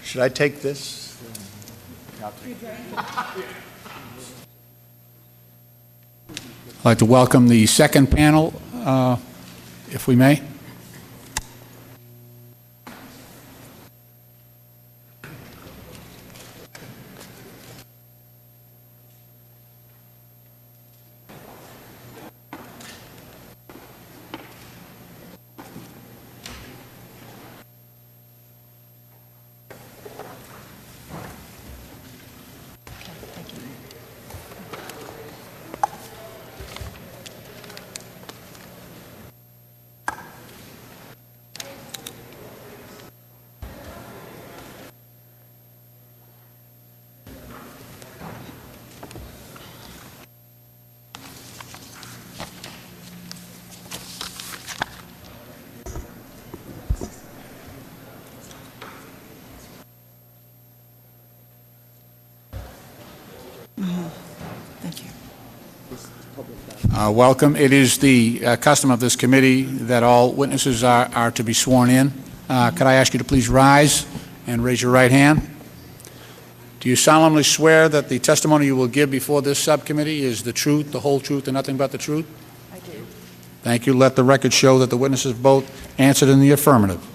Should I take this? I'd like to welcome the second panel, if we may. Thank you. Welcome. It is the custom of this committee that all witnesses are to be sworn in. Could I ask you to please rise and raise your right hand? Do you solemnly swear that the testimony you will give before this subcommittee is the truth, the whole truth, and nothing but the truth? I do. Thank you. Let the record show that the witnesses both answered in the affirmative.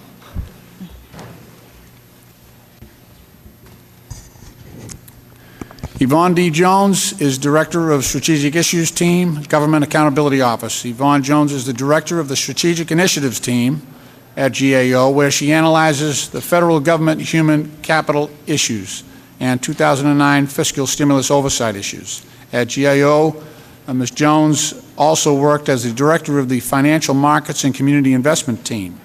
Yvonne D. Jones is Director of Strategic Issues Team, Government Accountability Office. Yvonne Jones is the Director of the Strategic Initiatives Team at GAO, where she analyzes the federal government human capital issues and 2009 fiscal stimulus oversight issues. At GAO, Ms. Jones also worked as the Director of the Financial Markets and Community Investment Team.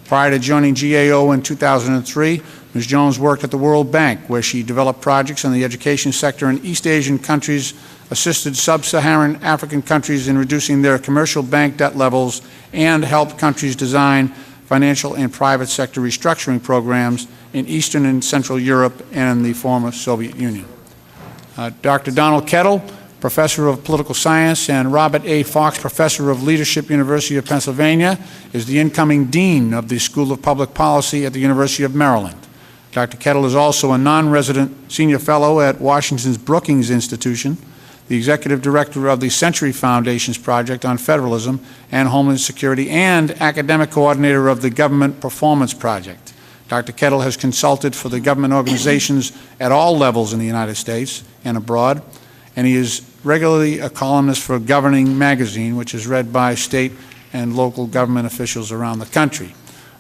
Prior to joining GAO in 2003, Ms. Jones worked at the World Bank, where she developed projects in the education sector in East Asian countries, assisted sub-Saharan African countries in reducing their commercial bank debt levels, and helped countries design financial and private sector restructuring programs in Eastern and Central Europe and the former Soviet Union. Dr. Donald Kettle, Professor of Political Science, and Robert A. Fox, Professor of Leadership, University of Pennsylvania, is the incoming Dean of the School of Public Policy at the University of Maryland. Dr. Kettle is also a non-resident senior fellow at Washington's Brookings Institution, the executive director of the Century Foundation's Project on Federalism and Homeland Security, and academic coordinator of the Government Performance Project. Dr. Kettle has consulted for the government organizations at all levels in the United States and abroad, and he is regularly a columnist for Governing Magazine, which is read by state and local government officials around the country.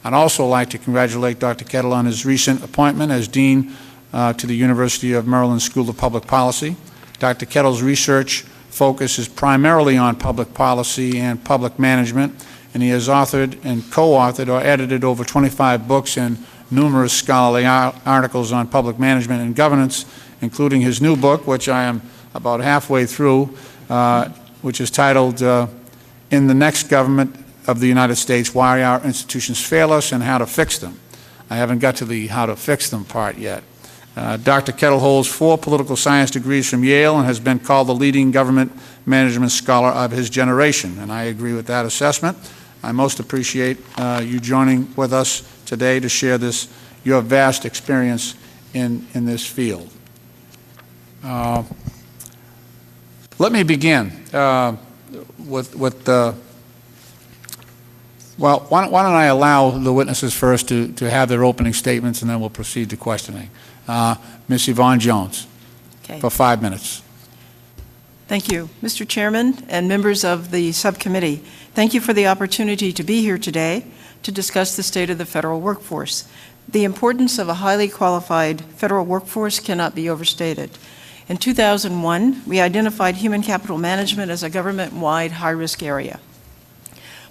I'd also like to congratulate Dr. Kettle on his recent appointment as Dean to the University of Maryland School of Public Policy. Dr. Kettle's research focus is primarily on public policy and public management, and he has authored and co-authored or edited over 25 books and numerous scholarly articles on public management and governance, including his new book, which I am about halfway through, which is titled In the Next Government of the United States, Why Our Institutions Fail Us and How to Fix Them. I haven't got to the how to fix them part yet. Dr. Kettle holds 4 political science degrees from Yale and has been called the leading government management scholar of his generation, and I agree with that assessment. I most appreciate you joining with us today to share your vast experience in this field. Let me begin with well, why don't I allow the witnesses first to have their opening statements, and then we'll proceed to questioning. Ms. Yvonne Jones, for 5 minutes. Thank you. Mr. Chairman and members of the subcommittee, thank you for the opportunity to be here today to discuss the state of the federal workforce. The importance of a highly qualified federal workforce cannot be overstated. In 2001, we identified human capital management as a government-wide high-risk area.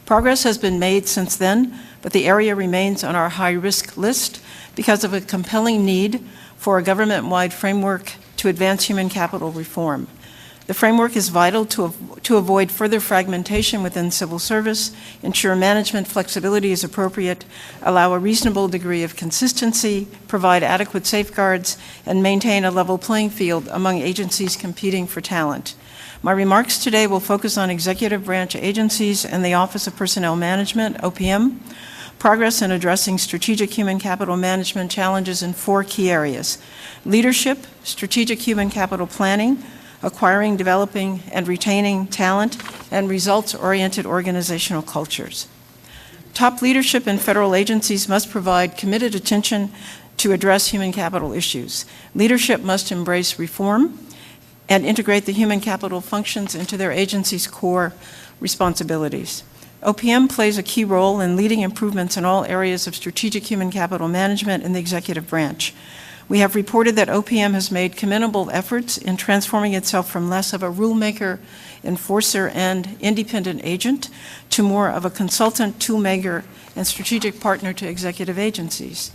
Progress has been made since then, but the area remains on our high-risk list because of a compelling need for a government-wide framework to advance human capital reform. The framework is vital to avoid further fragmentation within civil service, ensure management flexibility is appropriate, allow a reasonable degree of consistency, provide adequate safeguards, and maintain a level playing field among agencies competing for talent. My remarks today will focus on executive branch agencies and the Office of Personnel Management, OPM, progress in addressing strategic human capital management challenges in 4 key areas: leadership, strategic human capital planning, acquiring, developing, and retaining talent, and results-oriented organizational cultures. Top leadership in federal agencies must provide committed attention to address human capital issues. Leadership must embrace reform and integrate the human capital functions into their agency's core responsibilities. OPM plays a key role in leading improvements in all areas of strategic human capital management in the executive branch. We have reported that OPM has made commendable efforts in transforming itself from less of a rulemaker, enforcer, and independent agent to more of a consultant, toolmaker, and strategic partner to executive agencies.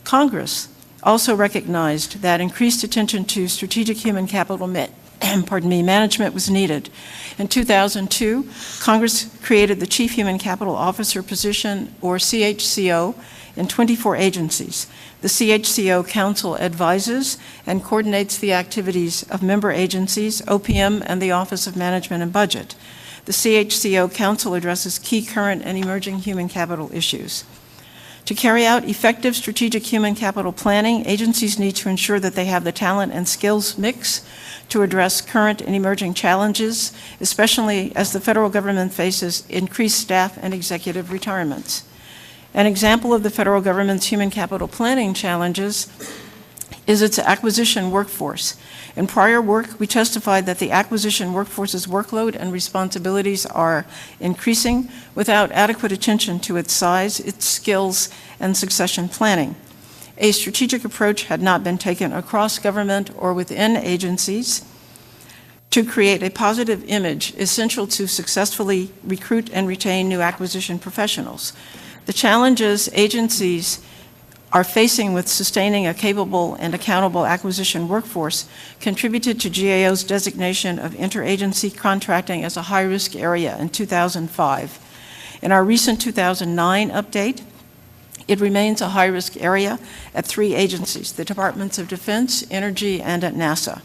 Congress also recognized that increased attention to strategic human capital management was needed. In 2002, Congress created the Chief Human Capital Officer position, or CHCO, in 24 agencies. The CHCO Council advises and coordinates the activities of member agencies, OPM, and the Office of Management and Budget. The CHCO Council addresses key current and emerging human capital issues. To carry out effective strategic human capital planning, agencies need to ensure that they have the talent and skills mix to address current and emerging challenges, especially as the federal government faces increased staff and executive retirements. An example of the federal government's human capital planning challenges is its acquisition workforce. In prior work, we testified that the acquisition workforce's workload and responsibilities are increasing without adequate attention to its size, its skills, and succession planning. A strategic approach had not been taken across government or within agencies to create a positive image essential to successfully recruit and retain new acquisition professionals. The challenges agencies are facing with sustaining a capable and accountable acquisition workforce contributed to GAO's designation of interagency contracting as a high-risk area in 2005. In our recent 2009 update, it remains a high-risk area at 3 agencies: the Departments of Defense, Energy, and at NASA.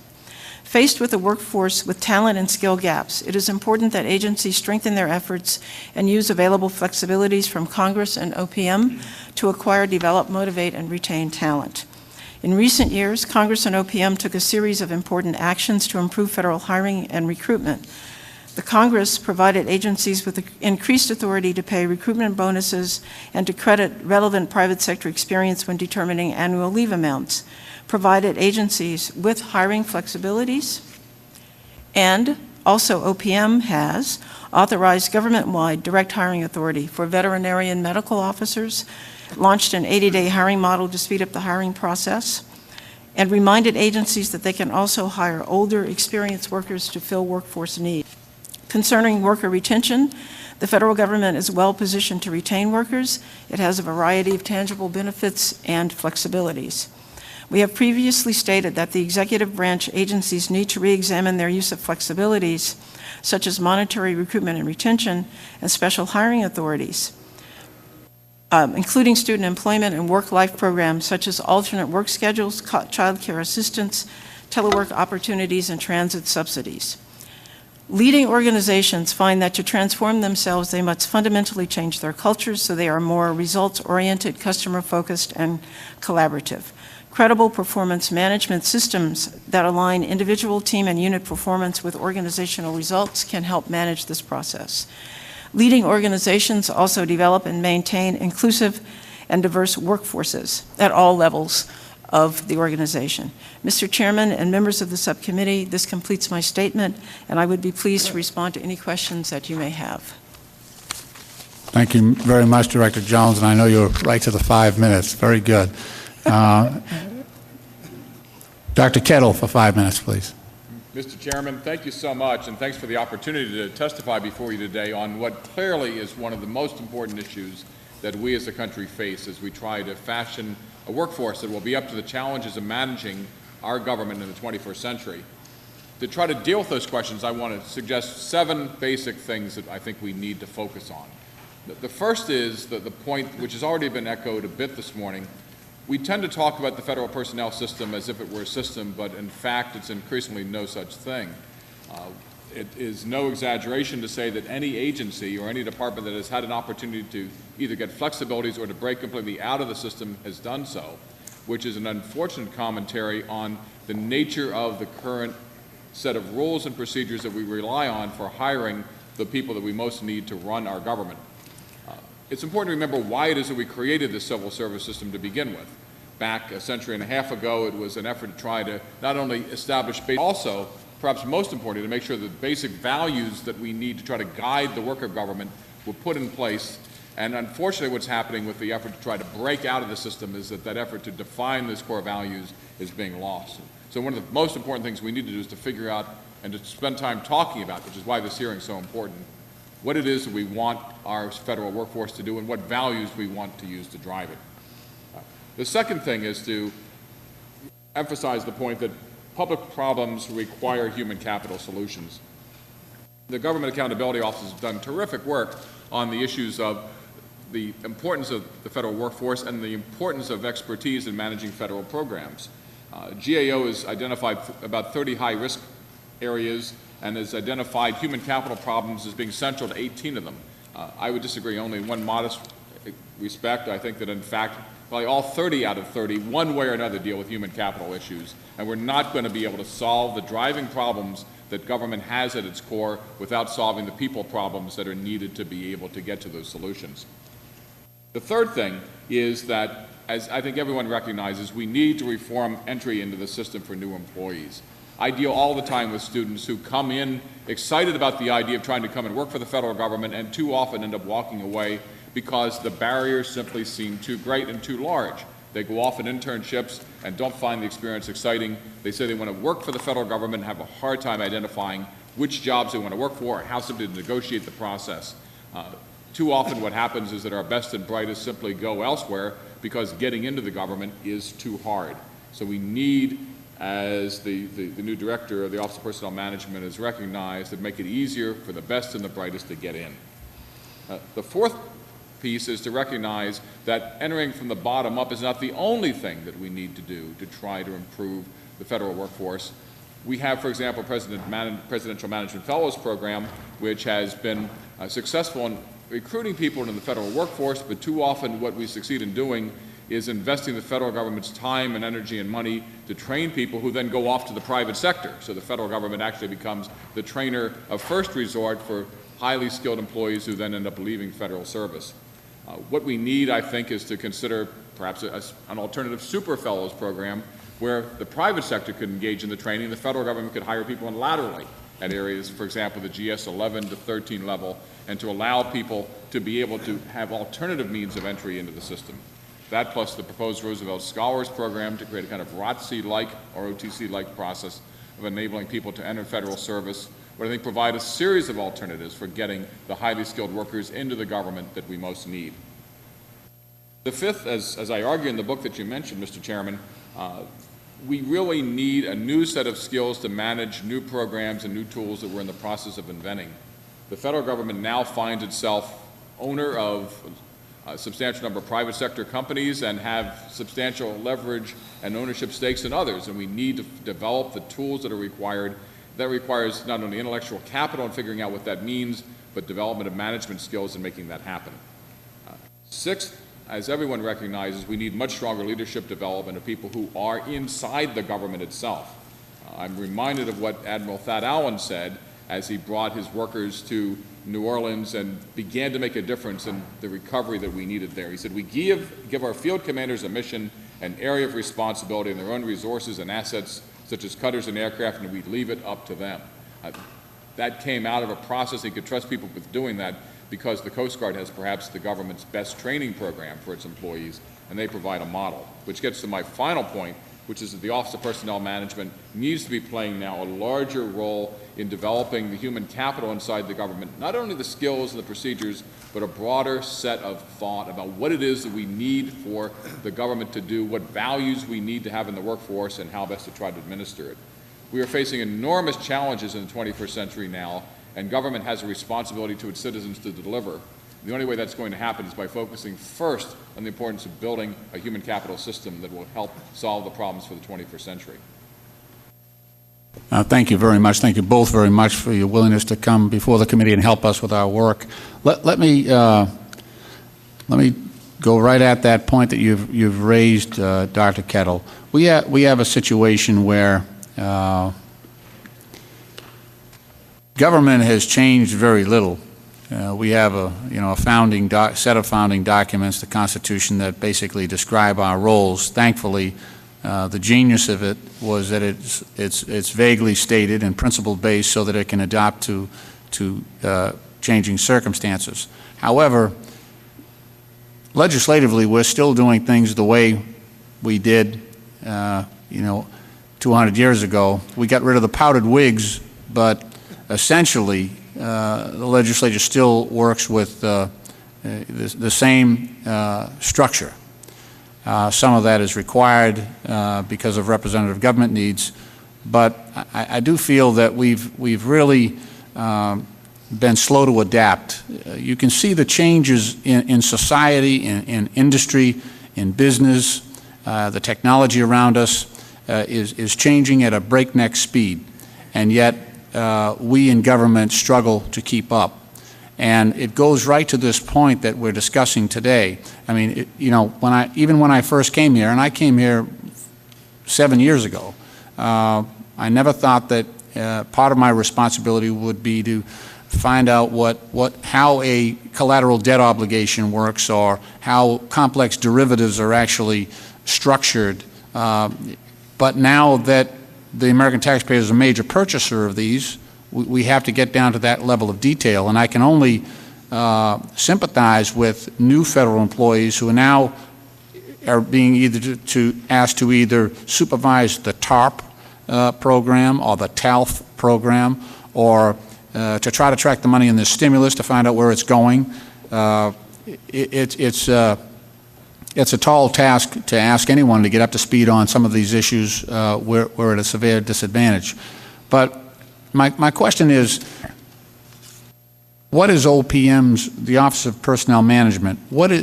Faced with a workforce with talent and skill gaps, it is important that agencies strengthen their efforts and use available flexibilities from Congress and OPM to acquire, develop, motivate, and retain talent. In recent years, Congress and OPM took a series of important actions to improve federal hiring and recruitment. The Congress provided agencies with increased authority to pay recruitment bonuses and to credit relevant private sector experience when determining annual leave amounts, provided agencies with hiring flexibilities, and also OPM has authorized government-wide direct hiring authority for veterinarian medical officers, launched an 80-day hiring model to speed up the hiring process, and reminded agencies that they can also hire older, experienced workers to fill workforce needs. Concerning worker retention, the federal government is well positioned to retain workers. It has a variety of tangible benefits and flexibilities. We have previously stated that the executive branch agencies need to re-examine their use of flexibilities, such as monetary recruitment and retention, and special hiring authorities, including student employment and work-life programs such as alternate work schedules, child care assistance, telework opportunities, and transit subsidies. Leading organizations find that to transform themselves, they must fundamentally change their cultures so they are more results-oriented, customer-focused, and collaborative. Credible performance management systems that align individual, team, and unit performance with organizational results can help manage this process. Leading organizations also develop and maintain inclusive and diverse workforces at all levels of the organization. Mr. Chairman and members of the subcommittee, this completes my statement, and I would be pleased to respond to any questions that you may have. Thank you very much, Director Jones, and I know you're right to the 5 minutes. Very good. Dr. Kettle for 5 minutes, please. Mr. Chairman, thank you so much, and thanks for the opportunity to testify before you today on what clearly is one of the most important issues that we as a country face as we try to fashion a workforce that will be up to the challenges of managing our government in the 21st century. To try to deal with those questions, I want to suggest 7 basic things that I think we need to focus on. The first is the point which has already been echoed a bit this morning. We tend to talk about the federal personnel system as if it were a system, but in fact it's increasingly no such thing. It is no exaggeration to say that any agency or any department that has had an opportunity to either get flexibilities or to break completely out of the system has done so, which is an unfortunate commentary on the nature of the current set of rules and procedures that we rely on for hiring the people that we most need to run our government. It's important to remember why it is that we created the civil service system to begin with. Back a century and a half ago, it was an effort to try to not only establish, but also, perhaps most importantly, to make sure that the basic values that we need to try to guide the work of government were put in place. And unfortunately, what's happening with the effort to try to break out of the system is that that effort to define those core values is being lost. So one of the most important things we need to do is to figure out and to spend time talking about, which is why this hearing is so important, what it is that we want our federal workforce to do and what values we want to use to drive it. The second thing is to emphasize the point that public problems require human capital solutions. The Government Accountability Office has done terrific work on the issues of the importance of the federal workforce and the importance of expertise in managing federal programs. GAO has identified about 30 high-risk areas and has identified human capital problems as being central to 18 of them. I would disagree only in one modest respect. I think that, in fact, probably all 30 out of 30, one way or another, deal with human capital issues. And we're not going to be able to solve the driving problems that government has at its core without solving the people problems that are needed to be able to get to those solutions. The third thing is that, as I think everyone recognizes, we need to reform entry into the system for new employees. I deal all the time with students who come in excited about the idea of trying to come and work for the federal government and too often end up walking away because the barriers simply seem too great and too large. They go off on internships and don't find the experience exciting. They say they want to work for the federal government and have a hard time identifying which jobs they want to work for or how simply to negotiate the process. Too often what happens is that our best and brightest simply go elsewhere because getting into the government is too hard. So we need, as the new director of the Office of Personnel Management has recognized, to make it easier for the best and the brightest to get in. The fourth piece is to recognize that entering from the bottom up is not the only thing that we need to do to try to improve the federal workforce. We have, for example, Presidential Management Fellows Program, which has been successful in recruiting people into the federal workforce, but too often what we succeed in doing is investing the federal government's time and energy and money to train people who then go off to the private sector. So the federal government actually becomes the trainer of first resort for highly skilled employees who then end up leaving federal service. What we need, I think, is to consider perhaps an alternative super fellows program where the private sector could engage in the training. The federal government could hire people in laterally at areas, for example, the GS 11 to 13 level, and to allow people to be able to have alternative means of entry into the system. That plus the proposed Roosevelt Scholars Program to create a kind of ROTC-like or OTC-like process of enabling people to enter federal service would, I think, provide a series of alternatives for getting the highly skilled workers into the government that we most need. The fifth, as I argue in the book that you mentioned, Mr. Chairman, we really need a new set of skills to manage new programs and new tools that we're in the process of inventing. The federal government now finds itself owner of a substantial number of private sector companies and have substantial leverage and ownership stakes in others, and we need to develop the tools that are required. That requires not only intellectual capital in figuring out what that means, but development of management skills in making that happen. Sixth, as everyone recognizes, we need much stronger leadership development of people who are inside the government itself. I'm reminded of what Admiral Thad Allen said as he brought his workers to New Orleans and began to make a difference in the recovery that we needed there. He said, we give our field commanders a mission, an area of responsibility, and their own resources and assets, such as cutters and aircraft, and we leave it up to them. That came out of a process. He could trust people with doing that because the Coast Guard has perhaps the government's best training program for its employees, and they provide a model. Which gets to my final point, which is that the Office of Personnel Management needs to be playing now a larger role in developing the human capital inside the government, not only the skills and the procedures, but a broader set of thought about what it is that we need for the government to do, what values we need to have in the workforce, and how best to try to administer it. We are facing enormous challenges in the 21st century now, and government has a responsibility to its citizens to deliver. The only way that's going to happen is by focusing first on the importance of building a human capital system that will help solve the problems for the 21st century. Thank you very much. Thank you both very much for your willingness to come before the committee and help us with our work. Let me go right at that point that you've raised, Dr. Kettle. We have a situation where government has changed very little. We have a set of founding documents, the Constitution, that basically describe our roles. Thankfully, the genius of it was that it's vaguely stated and principle-based so that it can adapt to changing circumstances. However, legislatively, we're still doing things the way we did, 200 years ago. We got rid of the powdered wigs, but essentially, the legislature still works with the same structure. Some of that is required because of representative government needs, but I do feel that we've really been slow to adapt. You can see the changes in society, in industry, in business. The technology around us is changing at a breakneck speed, and yet we in government struggle to keep up. And it goes right to this point that we're discussing today. I mean, even when I first came here, and I came here 7 years ago, I never thought that part of my responsibility would be to find out how a collateral debt obligation works, or how complex derivatives are actually structured. But now that the American taxpayer is a major purchaser of these, we have to get down to that level of detail. And I can only sympathize with new federal employees who now are being asked to either supervise the TARP program or the TALF program, or to try to track the money in the stimulus to find out where it's going. It's a tall task to ask anyone to get up to speed on some of these issues. We're at a severe disadvantage. But my question is, what is OPM's, the Office of Personnel Management, what do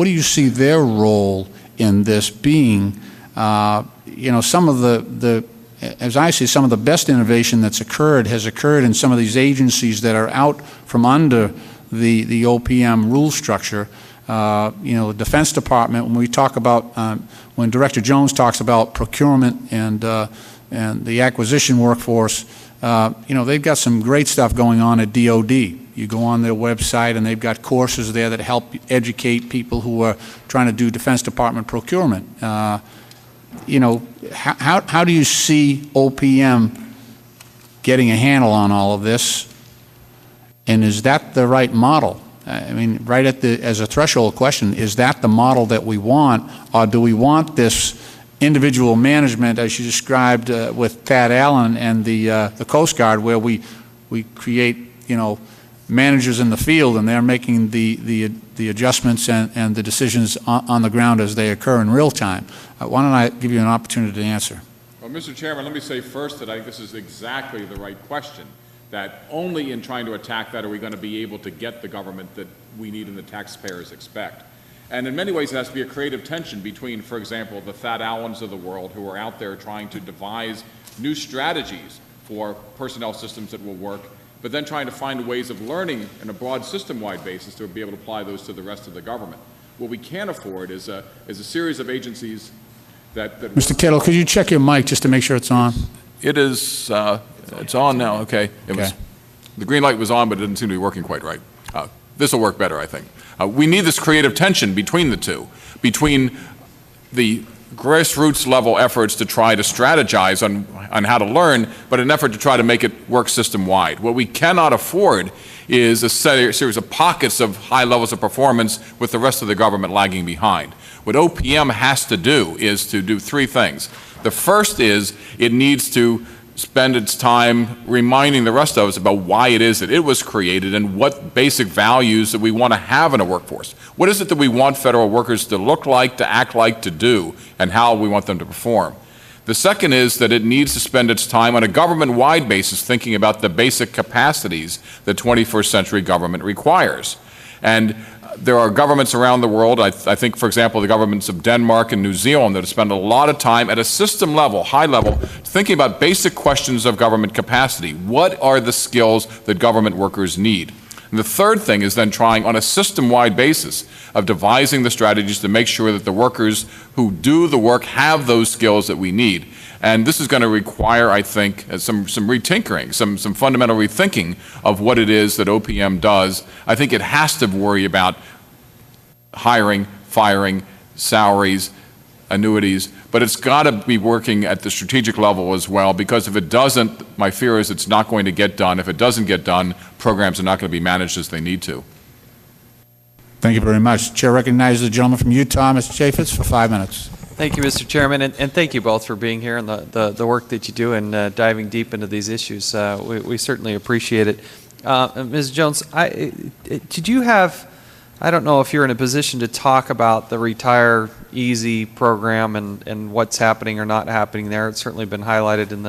you see their role in this being? Some of as I see, some of the best innovation that's occurred has occurred in some of these agencies that are out from under the OPM rule structure. The Defense Department, when we talk about, when Director Jones talks about procurement and the acquisition workforce, they've got some great stuff going on at DOD. You go on their website and they've got courses there that help educate people who are trying to do Defense Department procurement. How do you see OPM getting a handle on all of this? And is that the right model? I mean, right as a threshold question, is that the model that we want, or do we want this individual management, as you described with Thad Allen and the Coast Guard, where we create, managers in the field, and they're making the adjustments and the decisions on the ground as they occur in real time? Why don't I give you an opportunity to answer? Well, Mr. Chairman, let me say first that I think this is exactly the right question. That only in trying to attack that are we going to be able to get the government that we need and the taxpayers expect. And in many ways, it has to be a creative tension between, for example, the Thad Allens of the world, who are out there trying to devise new strategies for personnel systems that will work, but then trying to find ways of learning in a broad system-wide basis to be able to apply those to the rest of the government. What we can't afford is a series of agencies that Mr. Kittle, could you check your mic just to make sure it's on? It is. It's on now. Okay. The green light was on, but it didn't seem to be working quite right. This will work better, I think. We need this creative tension between the two, between the grassroots level efforts to try to strategize on how to learn, but an effort to try to make it work system-wide. What we cannot afford is a series of pockets of high levels of performance with the rest of the government lagging behind. What OPM has to do is to do three things. The first is it needs to spend its time reminding the rest of us about why it is that it was created and what basic values that we want to have in a workforce. What is it that we want federal workers to look like, to act like, to do, and how we want them to perform? The second is that it needs to spend its time on a government-wide basis thinking about the basic capacities that 21st century government requires. And There are governments around the world, I think, for example, the governments of Denmark and New Zealand, that have spent a lot of time at a system level, high level, thinking about basic questions of government capacity. What are the skills that government workers need? And the third thing is then trying on a system-wide basis of devising the strategies to make sure that the workers who do the work have those skills that we need. And this is going to require, I think, some retinkering, some fundamental rethinking of what it is that OPM does. I think it has to worry about hiring, firing, salaries, annuities, but it's got to be working at the strategic level as well, because if it doesn't, my fear is it's not going to get done. If it doesn't get done, programs are not going to be managed as they need to. Thank you very much. Chair recognizes the gentleman from Utah, Mr. Chaffetz, for 5 minutes. Thank you, Mr. Chairman, and thank you both for being here and the work that you do and diving deep into these issues. We certainly appreciate it. Ms. Jones, did you have, I don't know if you're in a position to talk about the Retire Easy program and what's happening or not happening there. It's certainly been highlighted in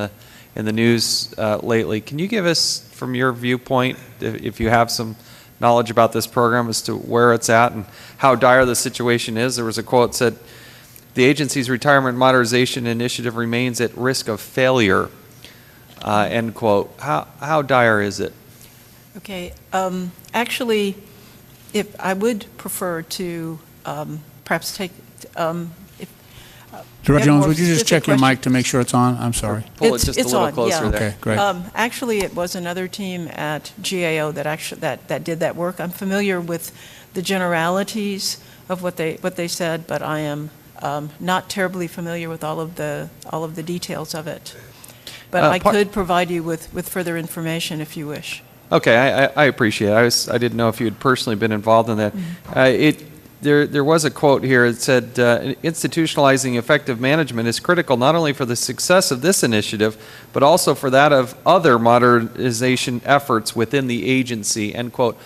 the news lately. Can you give us, from your viewpoint, if you have some knowledge about this program, as to where it's at and how dire the situation is? There was a quote that said, "The agency's retirement modernization initiative remains at risk of failure," end quote. How dire is it? Okay. Actually, if I would prefer to perhaps take, Director get Jones, more would you just specific check your mic questions. to make sure it's on? I'm sorry. Pull it just a little on, closer yeah. there. Okay, great. Actually, it was another team at GAO that did that work. I'm familiar with the generalities of what they said, but I am not terribly familiar with all of the details of it. But I could provide you with further information if you wish. Okay, I appreciate it. I didn't know if you had personally been involved in that. There was a quote here. It said, "Institutionalizing effective management is critical not only for the success of this initiative, but also for that of other modernization efforts within the agency," end quote.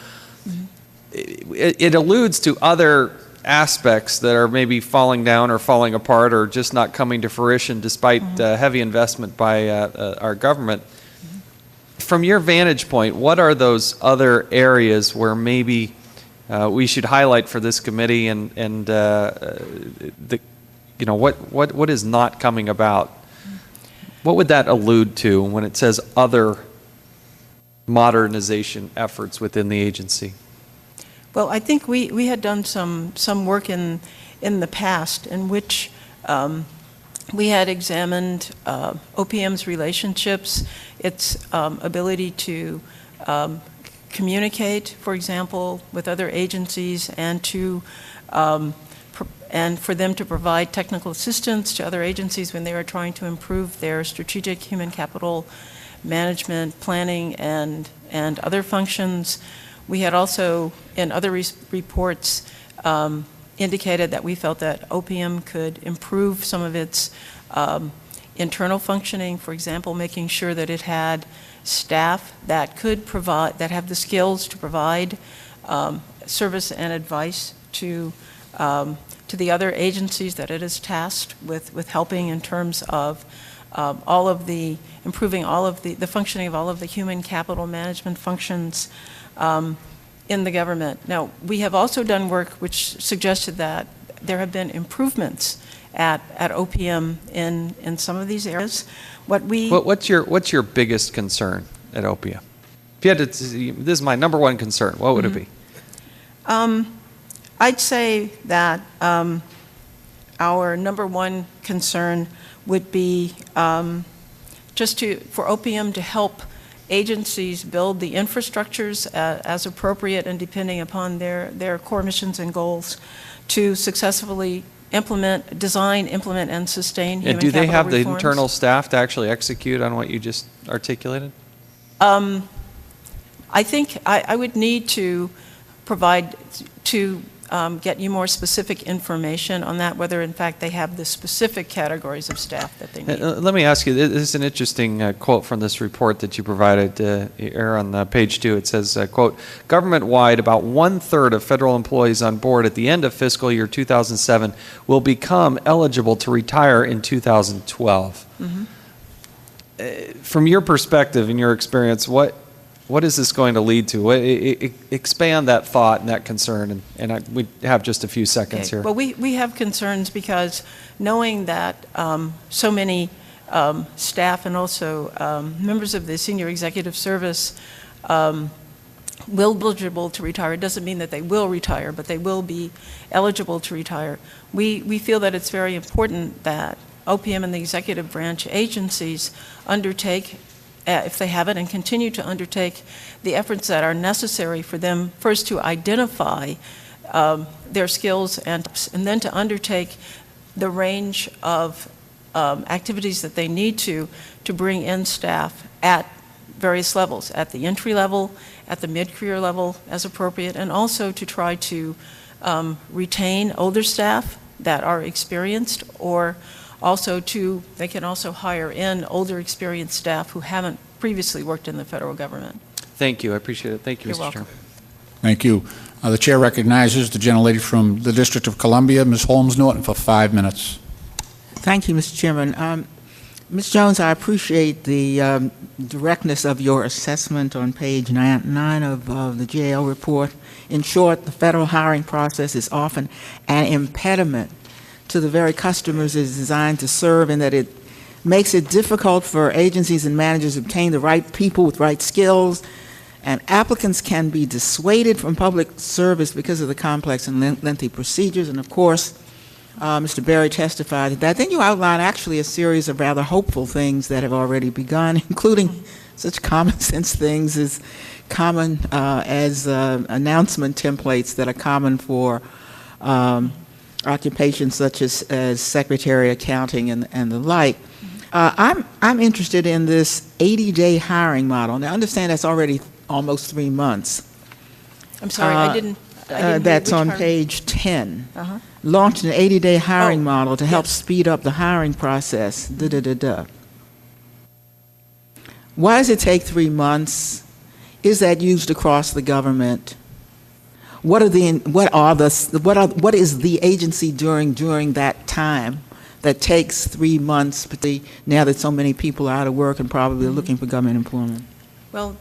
It alludes to other aspects that are maybe falling down or falling apart or just not coming to fruition despite heavy investment by our government. From your vantage point, what are those other areas where maybe we should highlight for this committee, and what is not coming about? What would that allude to when it says other modernization efforts within the agency? Well, I think we had done some work in the past in which we had examined OPM's relationships, its ability to communicate, for example, with other agencies, and for them to provide technical assistance to other agencies when they were trying to improve their strategic human capital management, planning, and other functions. We had also, in other reports, indicated that we felt that OPM could improve some of its internal functioning, for example, making sure that it had staff that could provide, that have the skills to provide service and advice to the other agencies that it is tasked with helping in terms of all of the, improving all of the functioning of all of the human capital management functions in the government. Now, we have also done work which suggested that there have been improvements at OPM in some of these areas. What's your biggest concern at OPM? If you had to, this is my number one concern, what would it be? I'd say that our number one concern would be for OPM to help agencies build the infrastructures as appropriate and depending upon their core missions and goals to successfully design, implement, and sustain human capital reforms. And do they have the internal staff to actually execute on what you just articulated? I think I would need to provide, to get you more specific information on that, whether in fact they have the specific categories of staff that they need. Let me ask you, this is an interesting quote from this report that you provided here on page 2. It says, quote, "Government-wide, about 1/3 of federal employees on board at the end of fiscal year 2007 will become eligible to retire in 2012. From your perspective and your experience, what What is this going to lead to? Expand that thought and that concern, and we have just a few seconds here. Well, we have concerns because knowing that so many staff and also members of the senior executive service will be eligible to retire. It doesn't mean that they will retire, but they will be eligible to retire. We feel that it's very important that OPM and the executive branch agencies undertake, if they haven't, and continue to undertake the efforts that are necessary for them first to identify their skills and then to undertake the range of activities that they need to bring in staff at various levels, at the entry level, at the mid-career level as appropriate, and also to try to retain older staff that are experienced, or also they can also hire in older experienced staff who haven't previously worked in the federal government. Thank you. I appreciate it. Thank you, You're Mr. welcome. Chairman. Thank you. The chair recognizes the gentlelady from the District of Columbia, Ms. Holmes Norton, for 5 minutes. Thank you, Mr. Chairman. Ms. Jones, I appreciate the directness of your assessment on page 9 of the GAO report. In short, the federal hiring process is often an impediment to the very customers it is designed to serve, and that it makes it difficult for agencies and managers to obtain the right people with right skills, and applicants can be dissuaded from public service because of the complex and lengthy procedures. And of course, Mr. Berry testified to that. Then you outline actually a series of rather hopeful things that have already begun, including such common sense things as announcement templates that are common for occupations such as secretary, accounting, and the like. I'm interested in this 80-day hiring model. Now, I understand that's already almost 3 months. I'm sorry, I didn't hear That's which on part. page 10. Uh-huh. Launched an 80-day hiring Oh, model to help yes. speed up the hiring process. Why does it take 3 months? Is that used across the government? What is the agency doing during that time that takes 3 months, particularly now that so many people are out of work and probably looking for government employment? Well,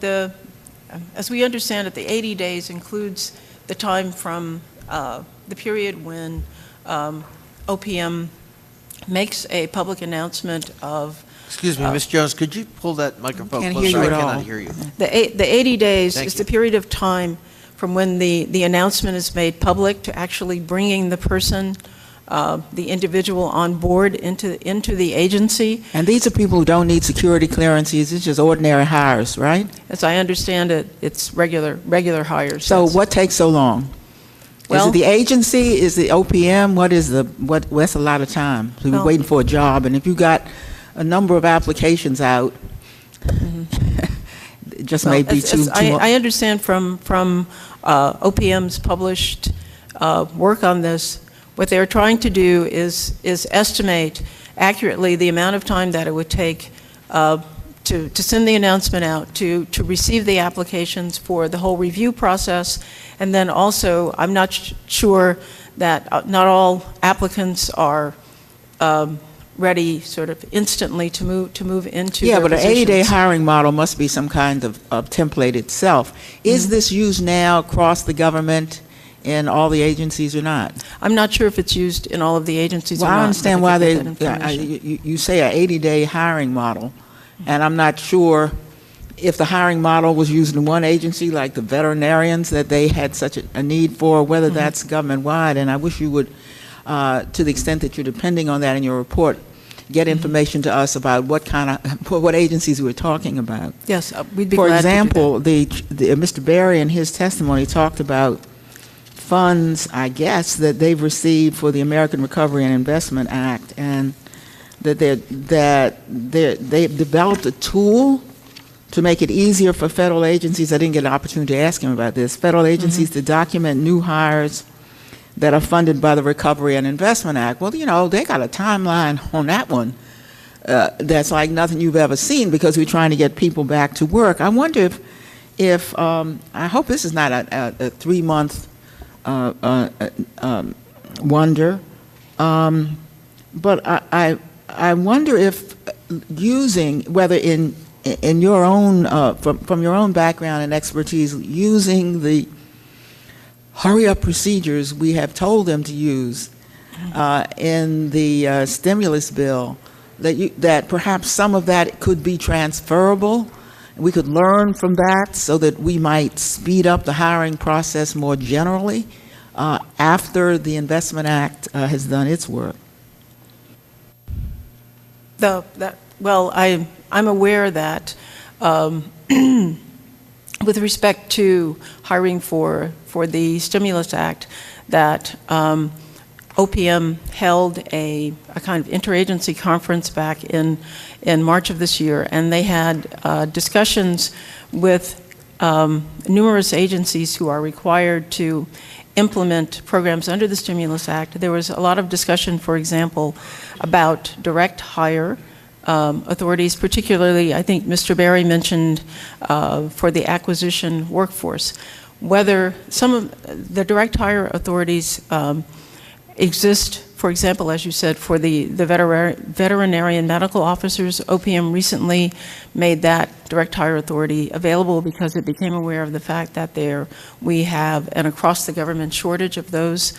as we understand it, the 80 days includes the time from the period when OPM makes a public announcement of Excuse me, Ms. Jones, could you pull that microphone Can't closer? hear you I at all. cannot hear you. the 80 days Thank is you. the period of time from when the announcement is made public to actually bringing the person, the individual on board into the agency. And these are people who don't need security clearances. It's just ordinary hires, right? As I understand it, it's regular hires. So Yes. what takes so long? Is Well- it the agency? Is it OPM? That's a lot of time. So we're Well- waiting for a job, and if you got a number of applications out, it just may Well, be as too I understand from OPM's published work on this, what they're trying to do is estimate accurately the amount of time that it would take to send the announcement out, to receive the applications for the whole review process, and then also, I'm not sure that not all applicants are ready sort of instantly to move into Yeah, their but an 80-day positions. hiring model must be some kind of template itself. Is this used now across the government in all the agencies or not? I'm not sure if it's used in all of the agencies or Well, not. I but understand could why get that information. you say an 80-day hiring model, and I'm not sure if the hiring model was used in one agency, like the veterinarians, that they had such a need for, whether that's government-wide. And I wish you would, to the extent that you're depending on that in your report, get information to us about what agencies we're talking about. Yes, we'd be For glad to do that. example, Mr. Berry in his testimony talked about funds, I guess, that they've received for the American Recovery and Investment Act, and that they've developed a tool to make it easier for federal agencies. I didn't get an opportunity to ask him about this. Federal agencies to document new hires that are funded by the Recovery and Investment Act. Well, they got a timeline on that one that's like nothing you've ever seen, because we're trying to get people back to work. I wonder if I hope this is not a 3-month wonder, but I wonder if using, whether in in your own, from your own background and expertise, using the hurry-up procedures we have told them to use in the stimulus bill, that perhaps some of that could be transferable. We could learn from that so that we might speed up the hiring process more generally after the Investment Act has done its work. Well, I'm aware that with respect to hiring for the Stimulus Act, that OPM held a kind of interagency conference back in March of this year, and they had discussions with numerous agencies who are required to implement programs under the Stimulus Act. There was a lot of discussion, for example, about direct hire authorities, particularly, I think Mr. Berry mentioned for the acquisition workforce, whether some of the direct hire authorities exist, for example, as you said, for the veterinarian medical officers. OPM recently made that direct hire authority available because it became aware of the fact that we have an across-the-government shortage of those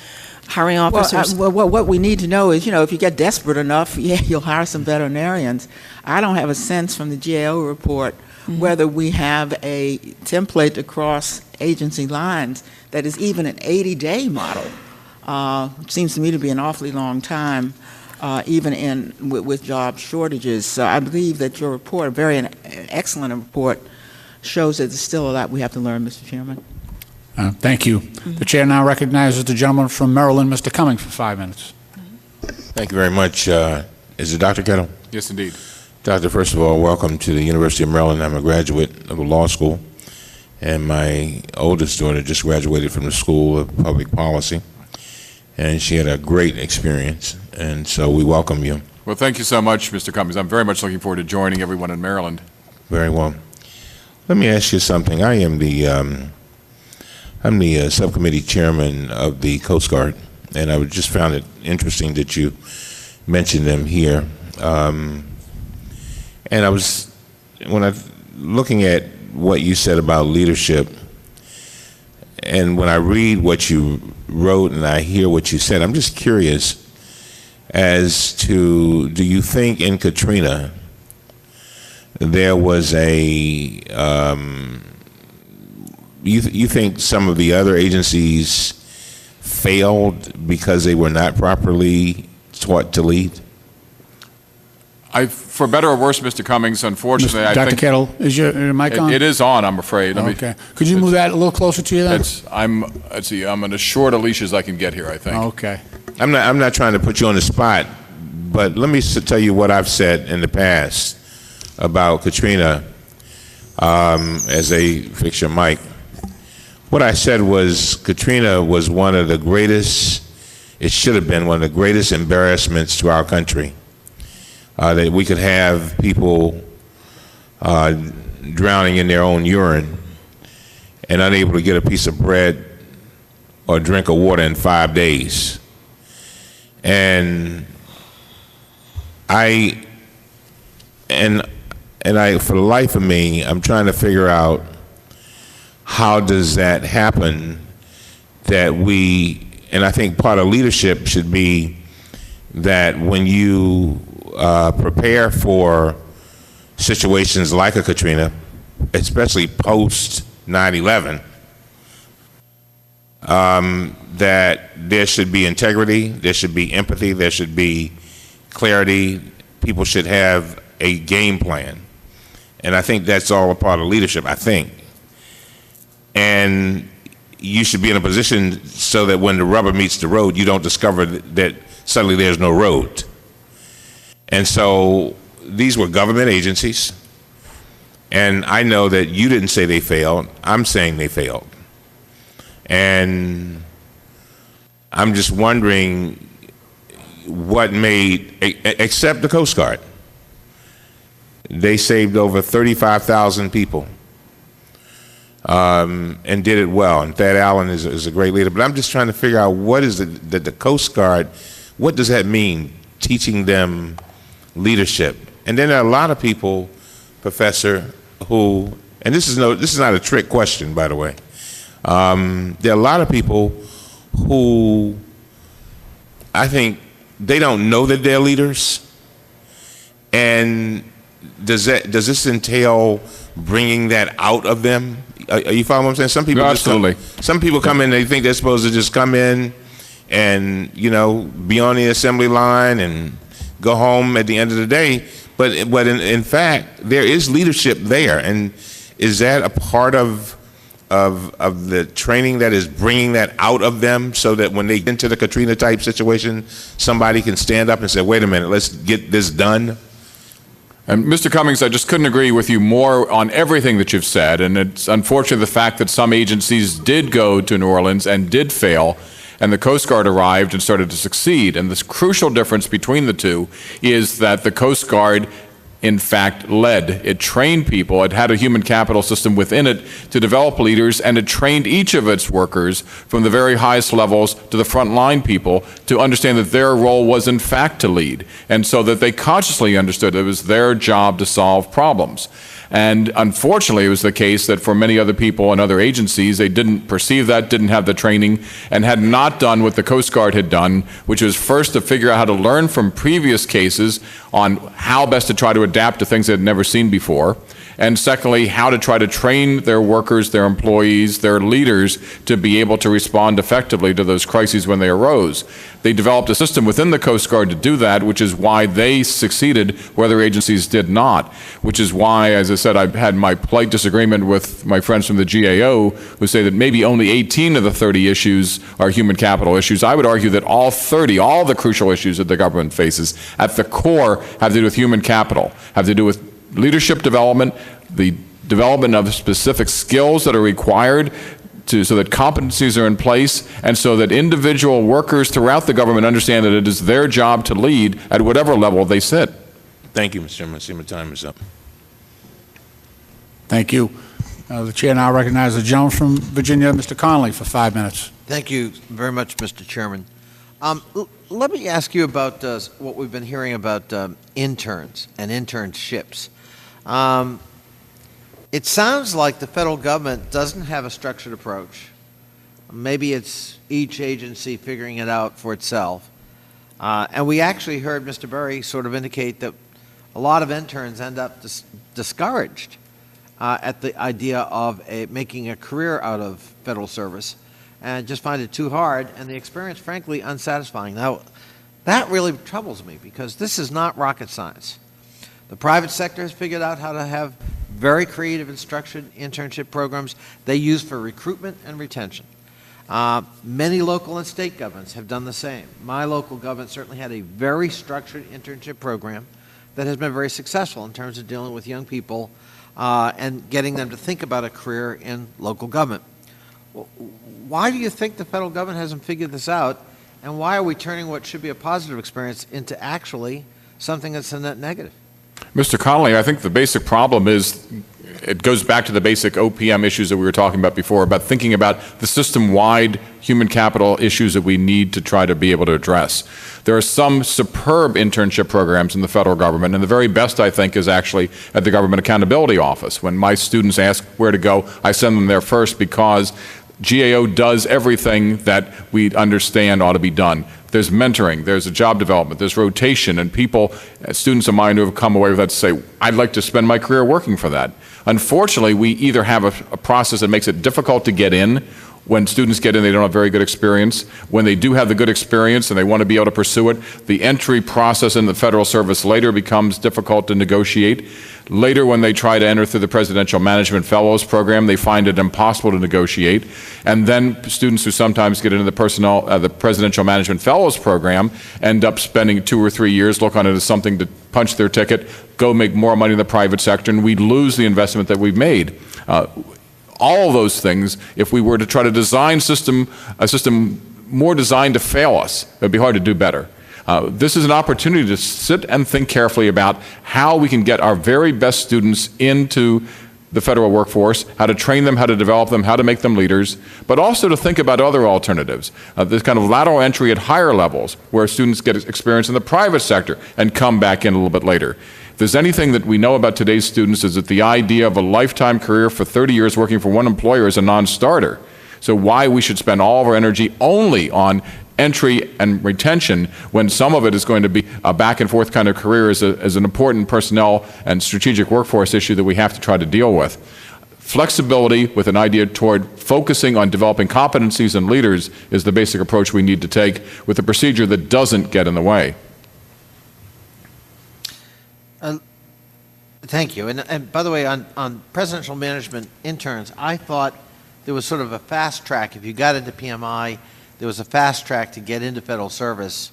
hiring officers. Well, what we need to know is, if you get desperate enough, you'll hire some veterinarians. I don't have a sense from the GAO report whether we have a template across agency lines that is even an 80-day model. Seems to me to be an awfully long time, even with job shortages. So I believe that your report, a very excellent report, shows that there's still a lot we have to learn, Mr. Chairman. Thank you. The chair now recognizes the gentleman from Maryland, Mr. Cummings, for 5 minutes. Thank you very much. Is it Dr. Kettle? Yes, indeed. Doctor, first of all, welcome to the University of Maryland. I'm a graduate of a law school, and my oldest daughter just graduated from the School of Public Policy, and she had a great experience, and so we welcome you. Well, thank you so much, Mr. Cummings. I'm very much looking forward to joining everyone in Maryland. Very well. Let me ask you something. I am I'm the subcommittee chairman of the Coast Guard, and I just found it interesting that you mentioned them here. And I was, looking at what you said about leadership, and when I read what you wrote and I hear what you said, I'm just curious as to, do you think in Katrina there was you think some of the other agencies failed because they were not properly taught to lead? For better or worse, Mr. Cummings, unfortunately, I Dr. think... Kettle, is your mic on? It is on, I'm afraid. Okay. Could you move that a little closer to you then? Let's see, I'm on as short a leash as I can get here, I think. Okay. I'm not trying to put you on the spot, but let me tell you what I've said in the past about Katrina as they fix your mic. What I said was Katrina was one of the greatest, it should have been one of the greatest embarrassments to our country. That we could have people drowning in their own urine and unable to get a piece of bread or drink of water in 5 days. And I, for the life of me, I'm trying to figure out how does that happen, that and I think part of leadership should be that when you prepare for situations like a Katrina, especially post 9/11, that there should be integrity, there should be empathy, there should be clarity. People should have a game plan. And I think that's all a part of leadership, I think. And you should be in a position so that when the rubber meets the road, you don't discover that suddenly there's no road. And so these were government agencies, and I know that you didn't say they failed. I'm saying they failed. And I'm just wondering what made, except the Coast Guard, they saved over 35,000 people and did it well. And Thad Allen is a great leader. But I'm just trying to figure out what is it that the Coast Guard, what does that mean, teaching them leadership? And then there are a lot of people professor who, and this is not a trick question, by the way. There are a lot of people who I think they don't know that they're leaders. And does this entail bringing that out of them? Are you following what I'm saying? Some people Absolutely. Some people come in, they think they're supposed to just come in and, you know, be on the assembly line and go home at the end of the day. But in fact, there is leadership there. And is that a part of the training that is bringing that out of them, so that when they get into the Katrina type situation, somebody can stand up and say, wait a minute, let's get this done? And Mr. Cummings, I just couldn't agree with you more on everything that you've said. And it's unfortunate the fact that some agencies did go to New Orleans and did fail, and the Coast Guard arrived and started to succeed. And this crucial difference between the two is that the Coast Guard, in fact, led. It trained people. It had a human capital system within it to develop leaders, and it trained each of its workers from the very highest levels to the frontline people to understand that their role was, in fact, to lead, and so that they consciously understood it was their job to solve problems. And unfortunately, it was the case that for many other people and other agencies, they didn't perceive that, didn't have the training, and had not done what the Coast Guard had done, which was first to figure out how to learn from previous cases on how best to try to adapt to things they had never seen before, and secondly, how to try to train their workers, their employees, their leaders to be able to respond effectively to those crises when they arose. They developed a system within the Coast Guard to do that, which is why they succeeded where other agencies did not, which is why, as I said, I've had my polite disagreement with my friends from the GAO who say that maybe only 18 of the 30 issues are human capital issues. I would argue that all 30, all the crucial issues that the government faces at the core have to do with human capital, have to do with leadership development, the development of specific skills that are required so that competencies are in place, and so that individual workers throughout the government understand that it is their job to lead at whatever level they sit. Thank you, Mr. Chairman. I see my time is up. Thank you. The chair now recognizes the gentleman from Virginia, Mr. Connolly, for 5 minutes. Thank you very much, Mr. Chairman. Let me ask you about what we've been hearing about interns and internships. It sounds like the federal government doesn't have a structured approach. Maybe it's each agency figuring it out for itself. And we actually heard Mr. Berry sort of indicate that a lot of interns end up discouraged at the idea of making a career out of federal service, and just find it too hard, and the experience, frankly, unsatisfying. Now, that really troubles me, because this is not rocket science. The private sector has figured out how to have very creative and structured internship programs they use for recruitment and retention. Many local and state governments have done the same. My local government certainly had a very structured internship program that has been very successful in terms of dealing with young people and getting them to think about a career in local government. Why do you think the federal government hasn't figured this out, and why are we turning what should be a positive experience into actually something that's a net negative? Mr. Connolly, I think the basic problem is it goes back to the basic OPM issues that we were talking about before, about thinking about the system-wide human capital issues that we need to try to be able to address. There are some superb internship programs in the federal government, and the very best, I think, is actually at the Government Accountability Office. When my students ask where to go, I send them there first, because GAO does everything that we understand ought to be done. There's mentoring, there's a job development, there's rotation, and people, students of mine who have come away with that to say, I'd like to spend my career working for that. Unfortunately, we either have a process that makes it difficult to get in. When students get in, they don't have very good experience. When they do have the good experience and they want to be able to pursue it, the entry process in the federal service later becomes difficult to negotiate. Later, when they try to enter through the Presidential Management Fellows Program, they find it impossible to negotiate. And then students who sometimes get into the Presidential Management Fellows Program end up spending 2 or 3 years, look on it as something to punch their ticket, go make more money in the private sector, and we lose the investment that we've made. All of those things, if we were to try to design a system more designed to fail us, it would be hard to do better. This is an opportunity to sit and think carefully about how we can get our very best students into the federal workforce, how to train them, how to develop them, how to make them leaders, but also to think about other alternatives. This kind of lateral entry at higher levels, where students get experience in the private sector and come back in a little bit later. If there's anything that we know about today's students is that the idea of a lifetime career for 30 years working for one employer is a non-starter. So why we should spend all of our energy only on entry and retention when some of it is going to be a back and forth kind of career is an important personnel and strategic workforce issue that we have to try to deal with. Flexibility with an idea toward focusing on developing competencies and leaders is the basic approach we need to take, with a procedure that doesn't get in the way. Thank you. And by the way, on presidential management interns, I thought there was sort of a fast track. If you got into PMI, there was a fast track to get into federal service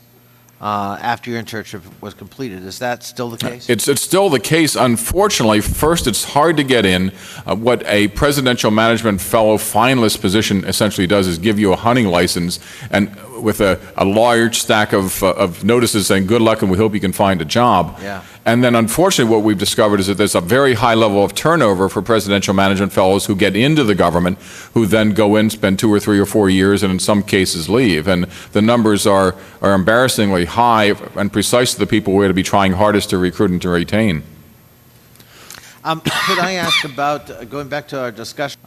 after your internship was completed. Is that still the case? It's still the case. Unfortunately, first, it's hard to get in. What a presidential management fellow finalist position essentially does is give you a hunting license, and with a large stack of notices saying good luck and we hope you can find a job. Yeah. And then unfortunately what we've discovered is that there's a very high level of turnover for presidential management fellows who get into the government, who then go in, spend 2 or 3 or 4 years, and in some cases leave. And the numbers are embarrassingly high and precisely the people we're to be trying hardest to recruit and to retain. Could I ask about, going back to our discussion,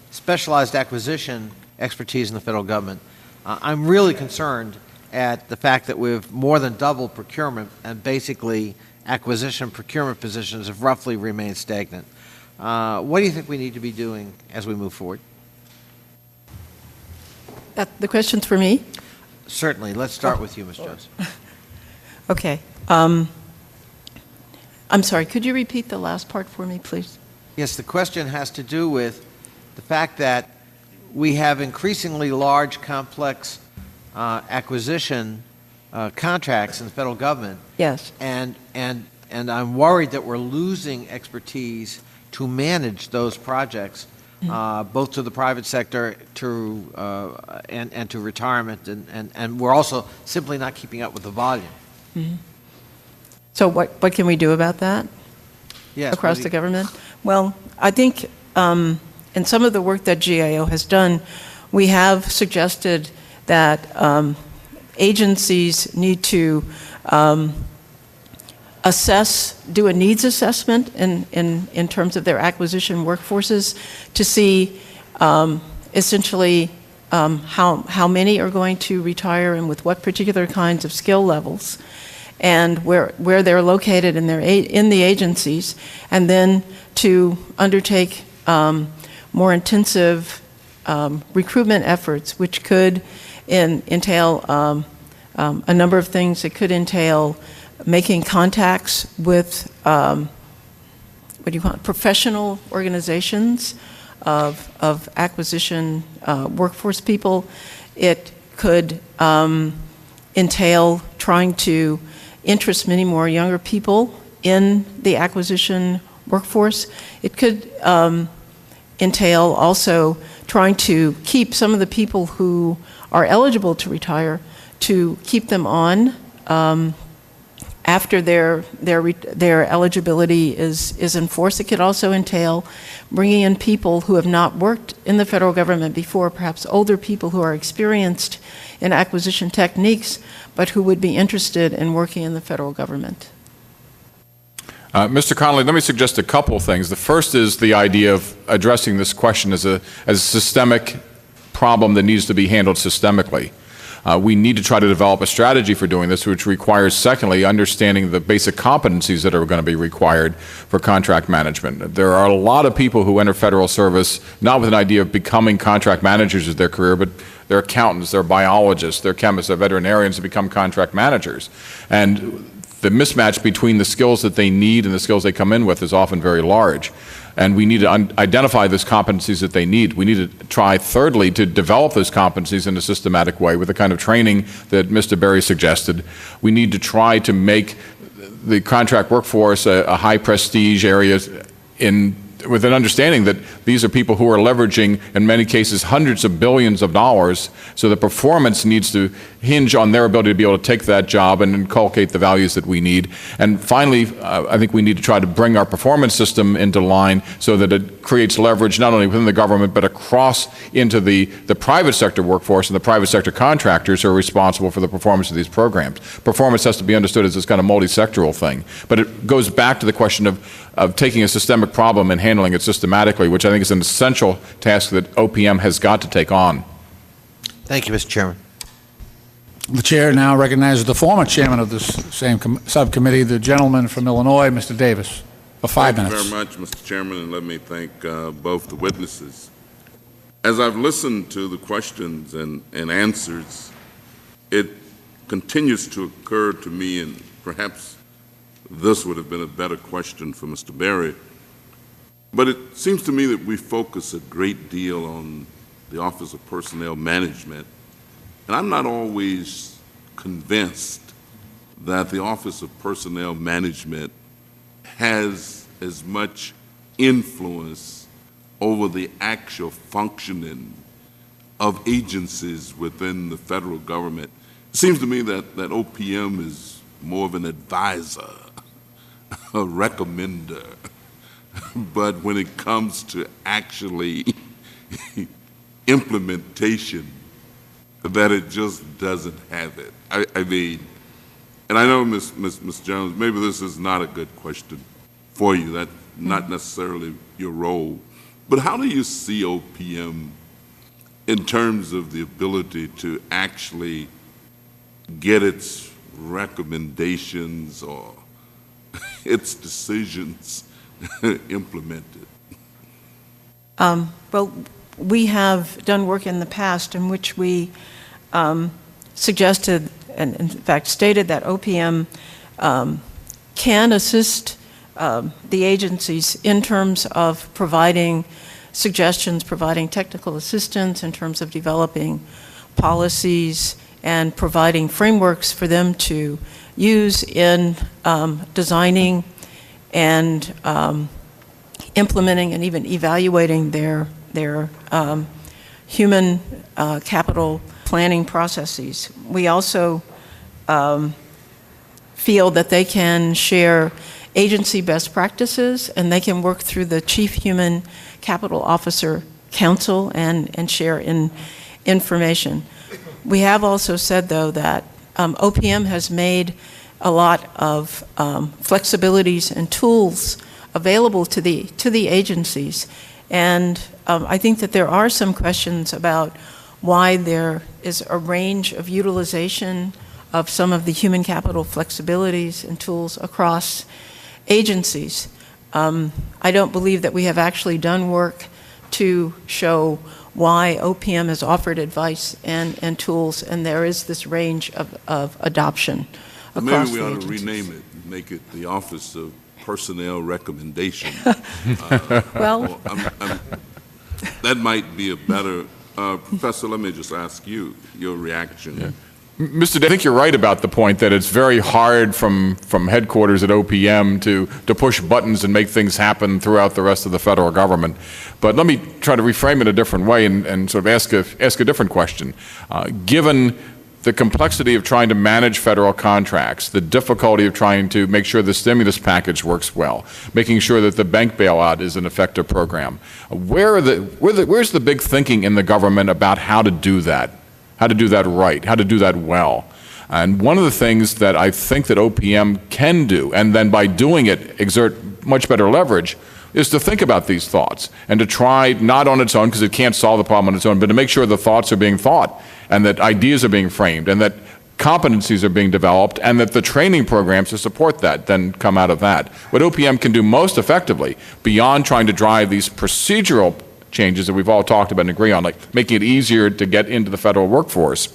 specialized acquisition expertise in the federal government? I'm really concerned at the fact that we've more than doubled procurement, and basically acquisition procurement positions have roughly remained stagnant. What do you think we need to be doing as we move forward? The question's for me? Certainly. Let's start with you, Ms. Jones. Okay. I'm sorry, could you repeat the last part for me, please? Yes, the question has to do with the fact that we have increasingly large, complex acquisition contracts in the federal government. Yes. And I'm worried that we're losing expertise to manage those projects, both to the private sector and to retirement, and we're also simply not keeping up with the volume. Mm-hmm. So what can we do about that? Yes, across the government? Well, I think in some of the work that GAO has done, we have suggested that agencies need to do a needs assessment in terms of their acquisition workforces to see essentially how many are going to retire and with what particular kinds of skill levels, and where they're located in the agencies, and then to undertake more intensive recruitment efforts, which could entail a number of things. It could entail making contacts with professional organizations of acquisition workforce people. It could entail trying to interest many more younger people in the acquisition workforce. It could entail also trying to keep some of the people who are eligible to retire, to keep them on after their eligibility is enforced. It could also entail bringing in people who have not worked in the federal government before, perhaps older people who are experienced in acquisition techniques, but who would be interested in working in the federal government. Mr. Connolly, let me suggest a couple of things. The first is the idea of addressing this question as a systemic problem that needs to be handled systemically. We need to try to develop a strategy for doing this, which requires, secondly, understanding the basic competencies that are going to be required for contract management. There are a lot of people who enter federal service not with an idea of becoming contract managers as their career, but they're accountants, they're biologists, they're chemists, they're veterinarians to become contract managers. And the mismatch between the skills that they need and the skills they come in with is often very large. And we need to identify those competencies that they need. We need to try, thirdly, to develop those competencies in a systematic way with the kind of training that Mr. Berry suggested. We need to try to make the contract workforce a high prestige area in with an understanding that these are people who are leveraging, in many cases, hundreds of billions of dollars, so the performance needs to hinge on their ability to be able to take that job and inculcate the values that we need. And finally, I think we need to try to bring our performance system into line so that it creates leverage not only within the government but across into the private sector workforce and the private sector contractors who are responsible for the performance of these programs. Performance has to be understood as this kind of multi-sectoral thing. But it goes back to the question of taking a systemic problem and handling it systematically, which I think is an essential task that OPM has got to take on. Thank you, Mr. Chairman. The chair now recognizes the former chairman of this same subcommittee, the gentleman from Illinois, Mr. Davis, for 5 minutes. Thank you very much, Mr. Chairman, and let me thank both the witnesses. As I've listened to the questions and answers, it continues to occur to me, and perhaps this would have been a better question for Mr. Berry, but it seems to me that we focus a great deal on the Office of Personnel Management, and I'm not always convinced that the Office of Personnel Management has as much influence over the actual functioning of agencies within the federal government. It seems to me that OPM is more of an advisor, a recommender, but when it comes to actually implementation, that it just doesn't have it. I mean, and I know, Ms. Jones, maybe this is not a good question for you. That's not necessarily your role. But how do you see OPM in terms of the ability to actually get its recommendations or its decisions implemented? Well, we have done work in the past in which we suggested and in fact stated that OPM can assist the agencies in terms of providing suggestions, providing technical assistance in terms of developing policies and providing frameworks for them to use in designing and implementing and even evaluating their human capital planning processes. We also feel that they can share agency best practices, and they can work through the Chief Human Capital Officer Council and share information. We have also said, though, that OPM has made a lot of flexibilities and tools available to the agencies, and I think that there are some questions about why there is a range of utilization of some of the human capital flexibilities and tools across agencies. I don't believe that we have actually done work to show why OPM has offered advice and tools, and there is this range of adoption across Maybe we ought to agencies. rename it, make it the Office of Personnel Recommendation. Well, that might be a better, Professor, let me just ask you, your reaction. Yeah. Mr. Day, I think you're right about the point that it's very hard from headquarters at OPM to push buttons and make things happen throughout the rest of the federal government. But let me try to reframe it a different way and sort of ask a different question. Given the complexity of trying to manage federal contracts, the difficulty of trying to make sure the stimulus package works well, making sure that the bank bailout is an effective program, where's the big thinking in the government about how to do that? How to do that right, how to do that well. And one of the things that I think that OPM can do, and then by doing it exert much better leverage, is to think about these thoughts and to try, not on its own, because it can't solve the problem on its own, but to make sure the thoughts are being thought and that ideas are being framed and that competencies are being developed and that the training programs to support that then come out of that. What OPM can do most effectively, beyond trying to drive these procedural changes that we've all talked about and agree on, like making it easier to get into the federal workforce,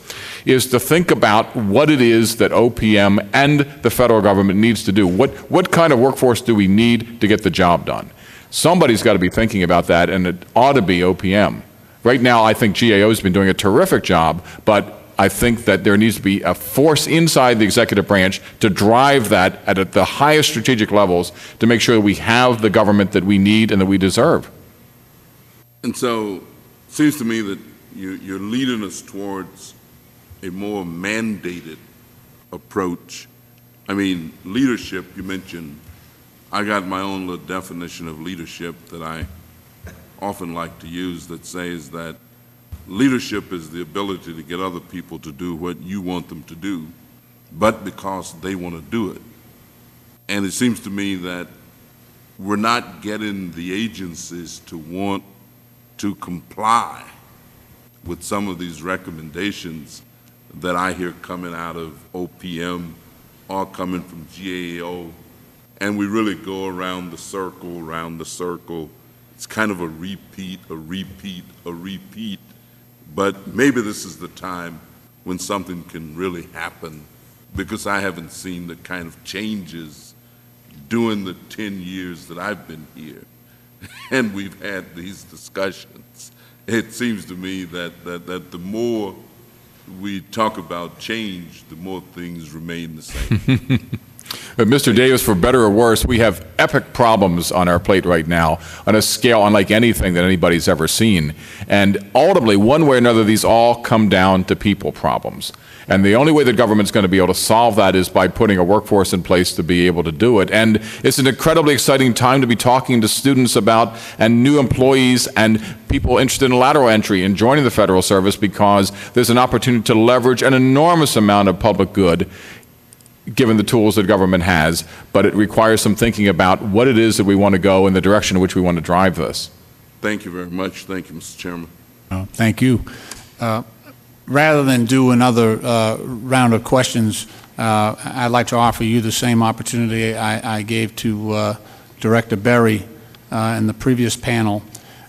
is to think about what it is that OPM and the federal government needs to do. What kind of workforce do we need to get the job done? Somebody's got to be thinking about that, and it ought to be OPM. Right now, I think GAO has been doing a terrific job, but I think that there needs to be a force inside the executive branch to drive that at the highest strategic levels to make sure that we have the government that we need and that we deserve. And so it seems to me that you're leading us towards a more mandated approach. I mean, leadership, you mentioned, I got my own little definition of leadership that I often like to use that says that leadership is the ability to get other people to do what you want them to do, but because they want to do it. And it seems to me that we're not getting the agencies to want to comply with some of these recommendations that I hear coming out of OPM or coming from GAO, and we really go around the circle. It's kind of a repeat, but maybe this is the time when something can really happen, because I haven't seen the kind of changes during the 10 years that I've been here, and we've had these discussions. It seems to me that the more we talk about change, the more things remain the same. But Mr. Davis, for better or worse, we have epic problems on our plate right now on a scale unlike anything that anybody's ever seen. And ultimately, one way or another, these all come down to people problems. And the only way the government's going to be able to solve that is by putting a workforce in place to be able to do it. And it's an incredibly exciting time to be talking to students about, and new employees and people interested in lateral entry and joining the Federal Service, because there's an opportunity to leverage an enormous amount of public good given the tools that government has, but it requires some thinking about what it is that we want to go in the direction in which we want to drive this. Thank you very much. Thank you, Mr. Chairman. Thank you. Rather than do another round of questions, I'd like to offer you the same opportunity I gave to Director Berry in the previous panel.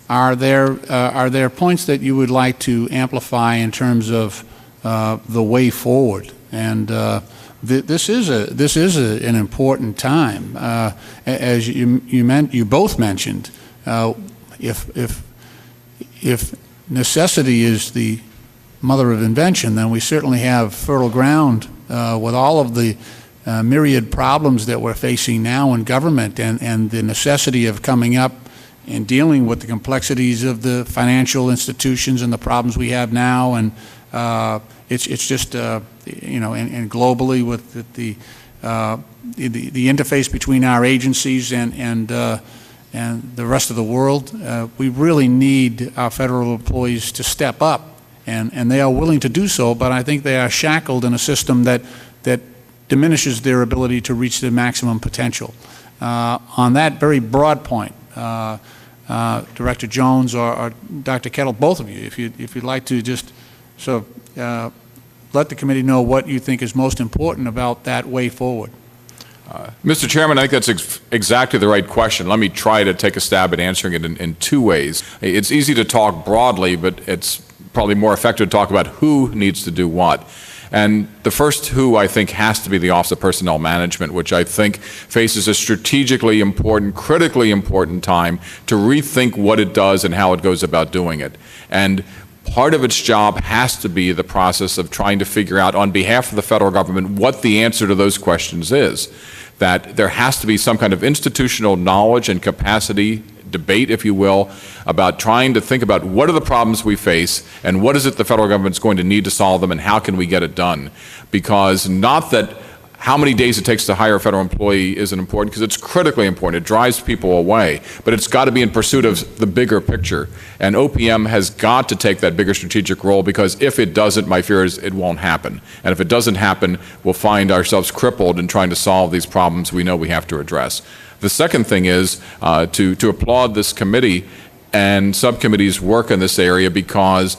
Are there points that you would like to amplify in terms of the way forward? And this is an important time, as you both mentioned. If necessity is the mother of invention, then we certainly have fertile ground with all of the myriad problems that we're facing now in government, and the necessity of coming up and dealing with the complexities of the financial institutions and the problems we have now. And it's just and globally with the interface between our agencies and the rest of the world, we really need our federal employees to step up, and they are willing to do so. But I think they are shackled in a system that diminishes their ability to reach their maximum potential. On that very broad point, Director Jones or Dr. Kettle, both of you, if you'd like to just sort of let the committee know what you think is most important about that way forward. Mr. Chairman, I think that's exactly the right question. Let me try to take a stab at answering it in two ways. It's easy to talk broadly, but it's probably more effective to talk about who needs to do what. And the first who, I think, has to be the Office of Personnel Management, which I think faces a strategically important, critically important time to rethink what it does and how it goes about doing it. And part of its job has to be the process of trying to figure out on behalf of the federal government what the answer to those questions is. That there has to be some kind of institutional knowledge and capacity, debate, if you will, about trying to think about what are the problems we face and what is it the federal government's going to need to solve them and how can we get it done. Because not that how many days it takes to hire a federal employee isn't important, because it's critically important. It drives people away, but it's got to be in pursuit of the bigger picture. And OPM has got to take that bigger strategic role, because if it doesn't, my fear is it won't happen. And if it doesn't happen, we'll find ourselves crippled in trying to solve these problems we know we have to address. The second thing is to applaud this committee and subcommittee's work in this area, because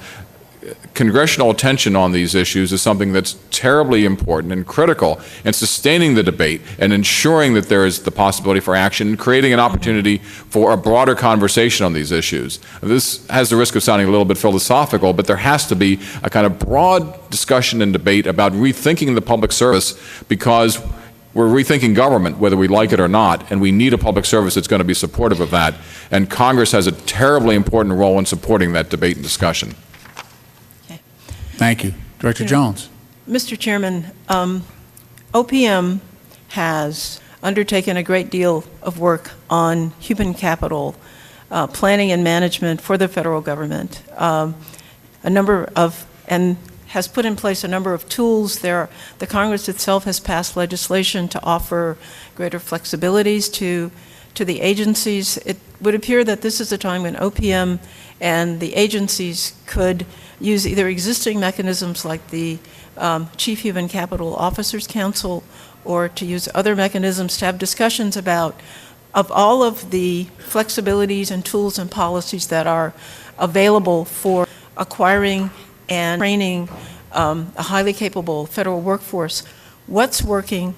congressional attention on these issues is something that's terribly important and critical in sustaining the debate and ensuring that there is the possibility for action and creating an opportunity for a broader conversation on these issues. This has the risk of sounding a little bit philosophical, but there has to be a kind of broad discussion and debate about rethinking the public service, because we're rethinking government, whether we like it or not, and we need a public service that's going to be supportive of that. And Congress has a terribly important role in supporting that debate and discussion. Thank you. Director Jones. Mr. Chairman, OPM has undertaken a great deal of work on human capital planning and management for the federal government. And has put in place a number of tools. The Congress itself has passed legislation to offer greater flexibilities to the agencies. It would appear that this is a time when OPM and the agencies could use either existing mechanisms like the Chief Human Capital Officers Council, or to use other mechanisms to have discussions about all of the flexibilities and tools and policies that are available for acquiring and training a highly capable federal workforce. What's working?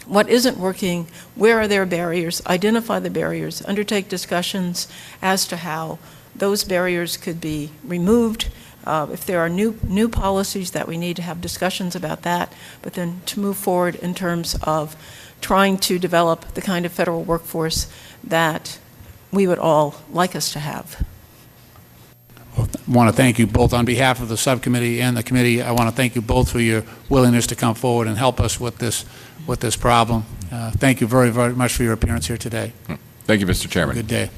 What isn't working? Where are there barriers? Identify the barriers. Undertake discussions as to how those barriers could be removed. If there are new policies that we need to have discussions about that, but then to move forward in terms of trying to develop the kind of federal workforce that we would all like us to have. I want to thank you both on behalf of the subcommittee and the committee. I want to thank you both for your willingness to come forward and help us with this problem. Thank you very, very much for your appearance here today. Thank you, Mr. Chairman. Good day.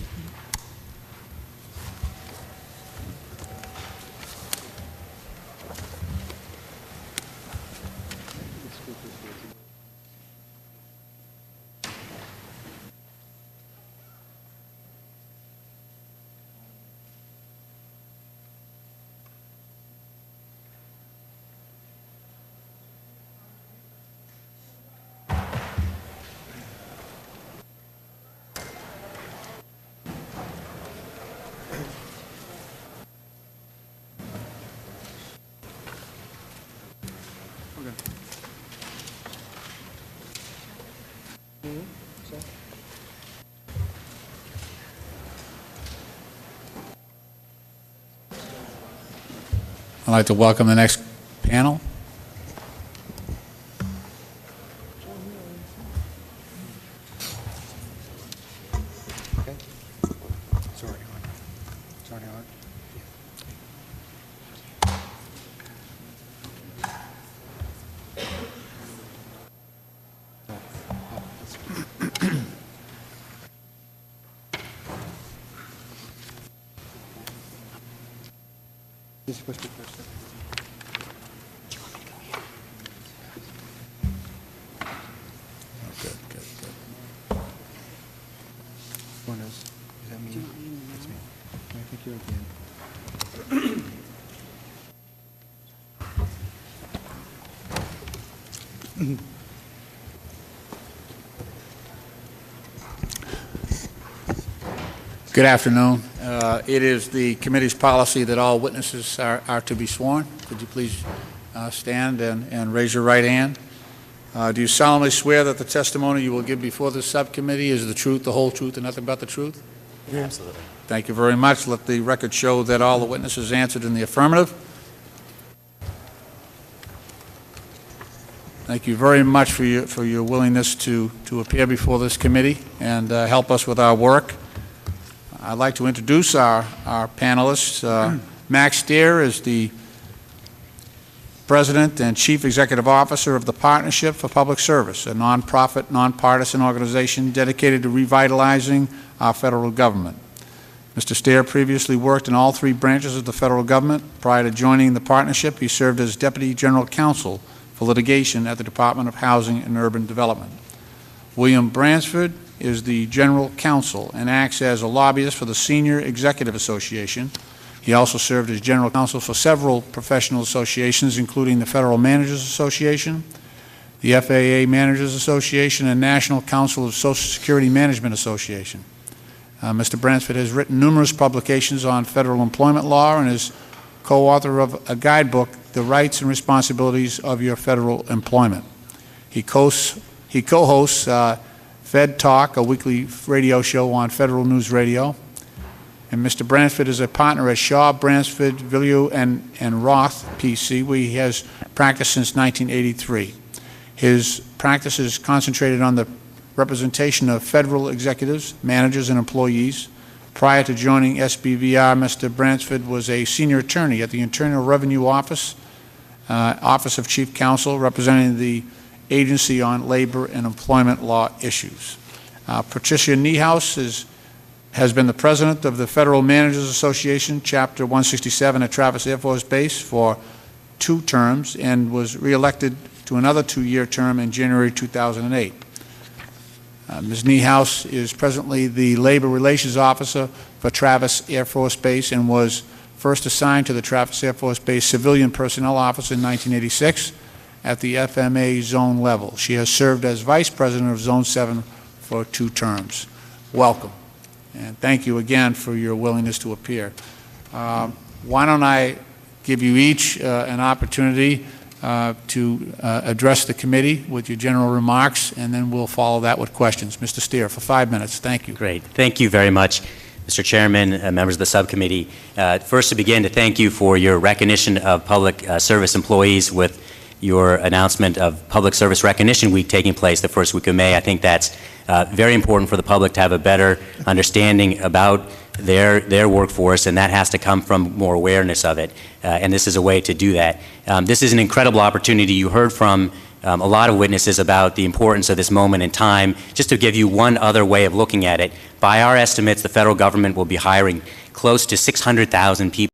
I'd like to welcome the next panel. Good afternoon. It is the committee's policy that all witnesses are to be sworn. Could you please stand and raise your right hand? Do you solemnly swear that the testimony you will give before the subcommittee is the truth, the whole truth, and nothing but the truth? Yeah, absolutely. Thank you very much. Let the record show that all the witnesses answered in the affirmative. Thank you very much for your willingness to appear before this committee and help us with our work. I'd like to introduce our panelists. Max Steer is the President and Chief Executive Officer of the Partnership for Public Service, a nonprofit, nonpartisan organization dedicated to revitalizing our federal government. Mr. Steer previously worked in all three branches of the federal government. Prior to joining the partnership, he served as Deputy General Counsel for litigation at the Department of Housing and Urban Development. William Bransford is the General Counsel and acts as a lobbyist for the Senior Executive Association. He also served as General Counsel for several professional associations, including the Federal Managers Association, the FAA Managers Association, and National Council of Social Security Management Association. Mr. Bransford has written numerous publications on federal employment law and is co-author of a guidebook, The Rights and Responsibilities of Your Federal Employment. He co-hosts Fed Talk, a weekly radio show on Federal News Radio. And Mr. Bransford is a partner at Shaw, Bransford, Villieu, and Roth, PC, where he has practiced since 1983. His practice is concentrated on the representation of federal executives, managers, and employees. Prior to joining SBVR, Mr. Bransford was a senior attorney at the Internal Revenue Office Office of Chief Counsel, representing the Agency on Labor and Employment Law Issues. Patricia Niehaus has been the president of the Federal Managers Association, Chapter 167 at Travis Air Force Base for 2 terms and was reelected to another 2-year term in January 2008. Ms. Niehaus is presently the Labor Relations Officer for Travis Air Force Base and was first assigned to the Travis Air Force Base Civilian Personnel Office in 1986 at the FMA zone level. She has served as Vice President of Zone 7 for 2 terms. Welcome, and thank you again for your willingness to appear. Why don't I give you each an opportunity to address the committee with your general remarks, and then we'll follow that with questions. Mr. Steer, for 5 minutes. Thank you. Great. Thank you very much, Mr. Chairman, members of the subcommittee. First, to begin, to thank you for your recognition of public service employees with your announcement of Public Service Recognition Week taking place the first week of May. I think that's very important for the public to have a better understanding about their workforce, and that has to come from more awareness of it. And this is a way to do that. This is an incredible opportunity. You heard from a lot of witnesses about the importance of this moment in time. Just to give you one other way of looking at it, by our estimates, the federal government will be hiring close to 600,000 people